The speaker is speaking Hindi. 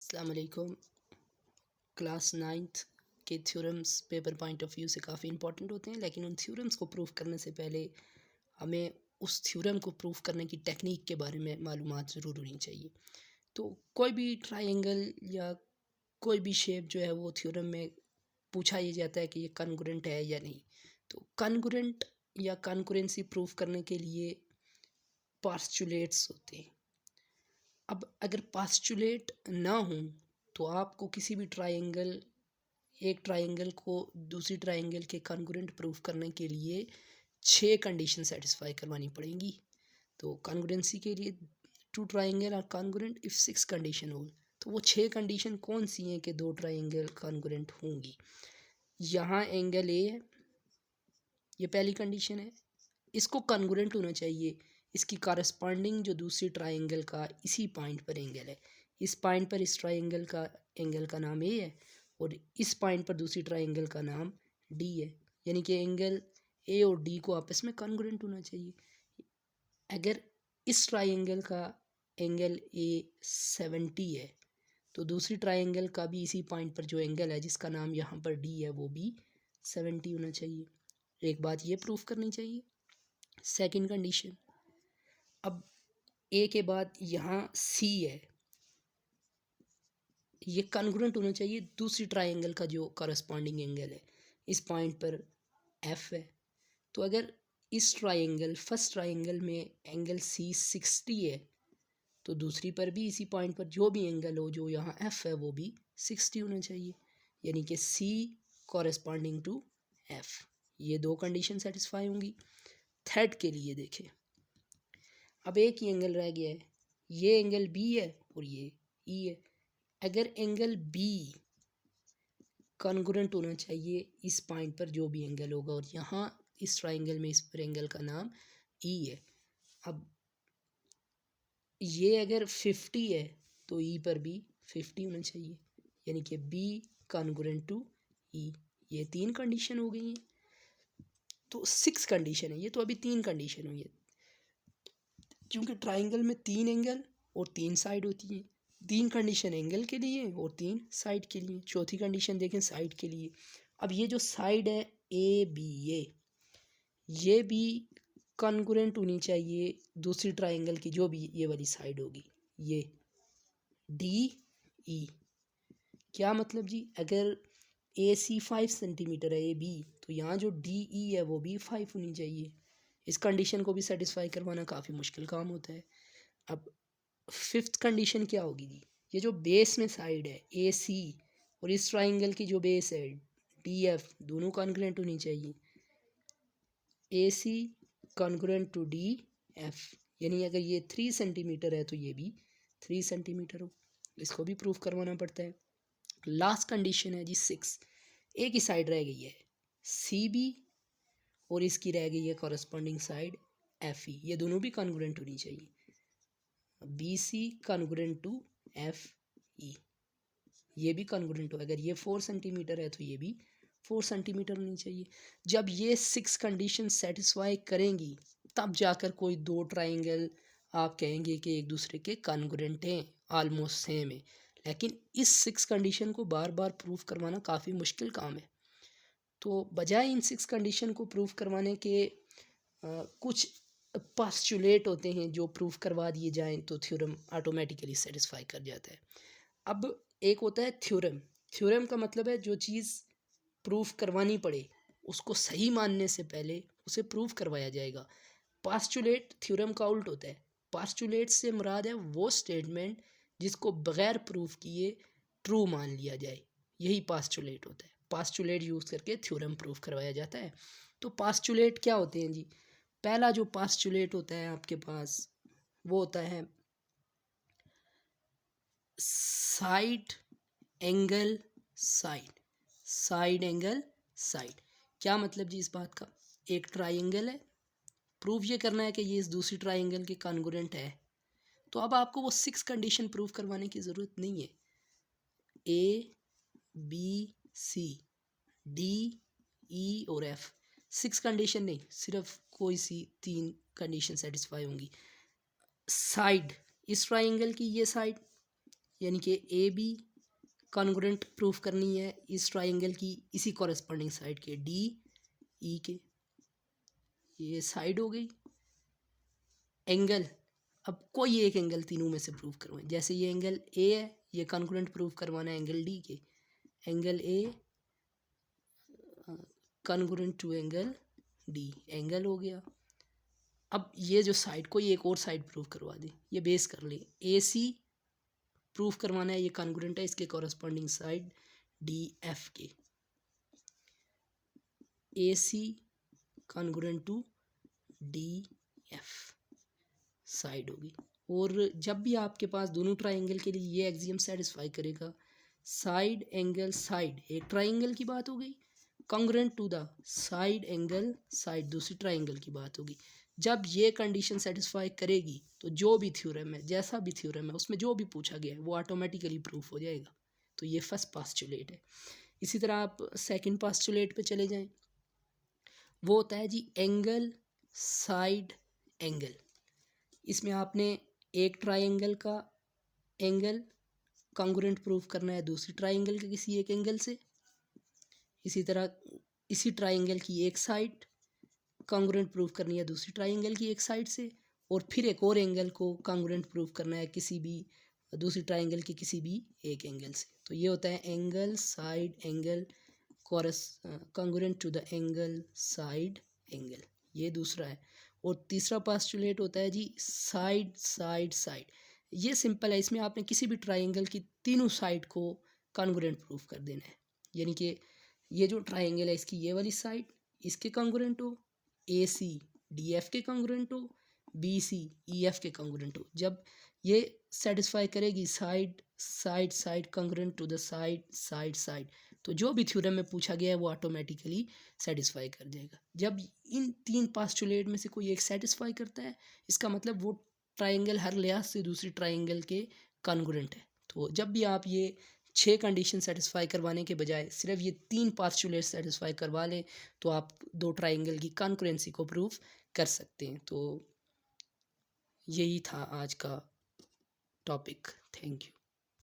अस्सलाम वालेकुम। क्लास नाइन्थ के theorems paper point of view से काफ़ी इंपॉर्टेंट होते हैं, लेकिन उन थ्योरम्स को प्रूव करने से पहले हमें उस थ्योरम को प्रूव करने की टेक्निक के बारे में मालूमात ज़रूर होनी चाहिए। तो कोई भी ट्रायंगल या कोई भी शेप जो है वो थ्योरम में पूछा ये जाता है कि ये कॉन्ग्रुएंट है या नहीं। तो कॉन्ग्रुएंट या कॉन्करेंसी प्रूव करने के लिए पास्चुलेट्स होते हैं। अब अगर पास्चुलेट ना हो तो आपको किसी भी एक ट्रायंगल को दूसरी ट्रायंगल के कॉन्ग्रुएंट प्रूफ करने के लिए 6 कंडीशन सेटिस्फाई करवानी पड़ेंगी। तो कॉन्ग्रुएंसी के लिए two triangle are congruent if 6 condition हो। तो वो 6 कंडीशन कौन सी हैं कि दो ट्रायंगल कॉन्ग्रुएंट होंगी। यहाँ एंगल ए है, ये पहली कंडीशन है, इसको कॉन्ग्रुएंट होना चाहिए इसकी कॉरस्पॉन्डिंग जो दूसरी ट्रायंगल का इसी पॉइंट पर एंगल है। इस पॉइंट पर इस ट्रायंगल का एंगल का नाम ए है और इस पॉइंट पर दूसरी ट्रायंगल का नाम डी है, यानी कि एंगल ए और डी को आपस में कॉन्ग्रुएंट होना चाहिए। अगर इस ट्रायंगल का एंगल ए 70 है तो दूसरी ट्रायंगल का भी इसी पॉइंट पर जो एंगल है जिसका नाम यहाँ पर डी है वो भी 70 होना चाहिए। एक बात ये प्रूफ करनी चाहिए। सेकंड कंडीशन, अब ए के बाद यहाँ सी है, ये कॉन्ग्रुएंट होना चाहिए दूसरी ट्रायंगल का जो कॉरस्पॉन्डिंग एंगल है। इस पॉइंट पर एफ है, तो अगर इस ट्रायंगल फर्स्ट ट्रायंगल में एंगल सी 60 है तो दूसरी पर भी इसी पॉइंट पर जो भी एंगल हो जो यहाँ एफ है वो भी 60 होना चाहिए, यानी कि सी कॉरस्पॉन्डिंग टू एफ। ये दो कंडीशन सेटिस्फाई होंगी। थर्ड के लिए देखें, अब एक ही एंगल रह गया है, ये एंगल बी है और ये ई है। अगर एंगल बी कॉन्ग्रुएंट होना चाहिए इस पॉइंट पर जो भी एंगल होगा और यहाँ इस ट्राइंगल में इस पर एंगल का नाम ई है। अब ये अगर 50 है तो ई पर भी 50 होना चाहिए, यानी कि बी कॉन्ग्रुएंट टू ई। ये 3 कंडीशन हो गई हैं। तो 6 कंडीशन है, ये तो अभी 3 कंडीशन हुई है क्योंकि ट्राइंगल में 3 एंगल और 3 साइड होती हैं। 3 कंडीशन एंगल के लिए और 3 साइड के लिए। चौथी कंडीशन देखें साइड के लिए। अब ये जो साइड है ए बी ये भी कॉन्ग्रुएंट होनी चाहिए दूसरी ट्राइंगल की जो भी ये वाली साइड होगी, ये डी ई। क्या मतलब जी, अगर ए सी 5 सेंटीमीटर है ए बी तो यहाँ जो डी ई है वो भी 5 होनी चाहिए। इस कंडीशन को भी सेटिस्फाई करवाना काफ़ी मुश्किल काम होता है। अब फिफ्थ कंडीशन क्या होगी जी, ये जो बेस में साइड है ए सी और इस ट्राइंगल की जो बेस है डी एफ दोनों कॉन्ग्रुएंट होनी चाहिए। A C congruent to D F, यानी अगर ये 3 सेंटीमीटर है तो ये भी 3 सेंटीमीटर हो। इसको भी प्रूफ करवाना पड़ता है। लास्ट कंडीशन है जी 6। एक ही साइड रह गई है सी बी और इसकी रह गई है कॉरस्पॉन्डिंग साइड एफ ई, ये दोनों भी कॉन्ग्रुएंट होनी चाहिए। B C congruent to F E, ये भी कॉन्ग्रुएंट हो। अगर ये 4 सेंटीमीटर है तो ये भी 4 सेंटीमीटर होनी चाहिए। जब ये 6 कंडीशन सेटिस्फाई करेंगी तब जाकर कोई दो ट्राइंगल आप कहेंगे कि एक दूसरे के कॉन्ग्रुएंट हैं, ऑलमोस्ट सेम है। लेकिन इस 6 कंडीशन को बार बार प्रूफ करवाना काफ़ी मुश्किल काम है। तो बजाय इन 6 कंडीशन को प्रूफ करवाने के कुछ पास्चुलेट होते हैं जो प्रूफ करवा दिए जाएं तो थ्योरम ऑटोमेटिकली सेटिस्फाई कर जाता है। अब एक होता है थ्योरम। थ्योरम का मतलब है जो चीज़ प्रूफ करवानी पड़े उसको सही मानने से पहले उसे प्रूफ करवाया जाएगा। पास्चुलेट थ्योरम का उल्ट होता है। पास्चुलेट से मुराद है वो स्टेटमेंट जिसको बगैर प्रूफ किए ट्रू मान लिया जाए, यही पास्चुलेट होता है। पास्चुलेट यूज़ करके थ्योरम प्रूफ करवाया जाता है। तो पास्चुलेट क्या होते हैं जी, पहला जो पास्चुलेट होता है आपके पास वो होता है side angle side. Side angle side क्या मतलब जी इस बात का, एक ट्राइंगल है, प्रूफ ये करना है कि ये इस दूसरी ट्राइंगल के कॉन्ग्रुएंट है। तो अब आपको वो 6 कंडीशन प्रूफ करवाने की ज़रूरत नहीं है। A B C D E और एफ 6 कंडीशन नहीं, सिर्फ कोई सी 3 कंडीशन सेटिस्फाई होंगी। साइड, इस ट्राइंगल की ये साइड यानी कि ए बी कॉन्ग्रुएंट प्रूफ करनी है इस ट्राइंगल की इसी कॉरेस्पॉन्डिंग साइड के डी ई के। ये साइड हो गई। एंगल, अब कोई एक एंगल तीनों में से प्रूफ करवाएं। जैसे ये एंगल ए है, ये कॉन्ग्रुएंट प्रूफ करवाना है एंगल डी के। Angle A congruent to angle D, angle हो गया। अब ये जो साइड, कोई एक और साइड प्रूफ करवा दे, ये बेस कर ले। ए सी प्रूफ करवाना है, ये कॉन्ग्रुएंट है इसके कॉरेस्पॉन्डिंग साइड डी एफ के। A C congruent to D F side होगी। और जब भी आपके पास दोनों ट्राइंगल के लिए ये एक्सियम सेटिस्फाई करेगा, साइड एंगल साइड एक ट्राइंगल की बात हो गई, congruent to the side angle side दूसरी ट्राइंगल की बात होगी। जब ये कंडीशन सेटिस्फाई करेगी तो जो भी थ्योरम है, जैसा भी थ्योरम है, उसमें जो भी पूछा गया है वो ऑटोमेटिकली प्रूफ हो जाएगा। तो ये फर्स्ट पास्टुलेट है। इसी तरह आप सेकंड पास्टुलेट पे चले जाएं, वो होता है जी एंगल साइड एंगल। इसमें आपने एक ट्राइंगल का एंगल कॉन्ग्रुएंट प्रूफ करना है दूसरी ट्राइंगल के किसी एक एंगल से। इसी तरह इसी ट्राइंगल की एक साइड कॉन्ग्रुएंट प्रूफ करनी है दूसरी ट्राइंगल की एक साइड से, और फिर एक और एंगल को कॉन्ग्रुएंट प्रूफ करना है किसी भी दूसरी ट्राइंगल के किसी भी एक एंगल से। तो ये होता है angle side angle congruent to the angle side angle, ये दूसरा है। और तीसरा पास्टुलेट होता है जी साइड साइड साइड। ये सिंपल है, इसमें आपने किसी भी ट्राइंगल की तीनों साइड को कॉन्ग्रुएंट प्रूफ कर देना है। यानी कि ये जो ट्राइंगल है इसकी ये वाली साइड इसके कॉन्ग्रुएंट हो, ए सी डी एफ के कॉन्ग्रुएंट हो, बी सी ई एफ के कॉन्ग्रुएंट हो। जब ये सेटिस्फाई करेगी side side side congruent to the side side side, तो जो भी थ्योरम में पूछा गया है वो ऑटोमेटिकली सेटिस्फाई कर जाएगा। जब इन तीन पास्टुलेट में से कोई एक सेटिस्फाई करता है, इसका मतलब वो ट्राइंगल हर लिहाज से दूसरी ट्राइंगल के कॉन्ग्रुएंट है। तो जब भी आप ये 6 कंडीशन सेटिस्फाई करवाने के बजाय सिर्फ ये 3 पास्टुलेट सेटिस्फाई करवा लें तो आप दो ट्राइंगल की कॉन्करेंसी को प्रूफ कर सकते हैं। तो यही था आज का टॉपिक। Thank you.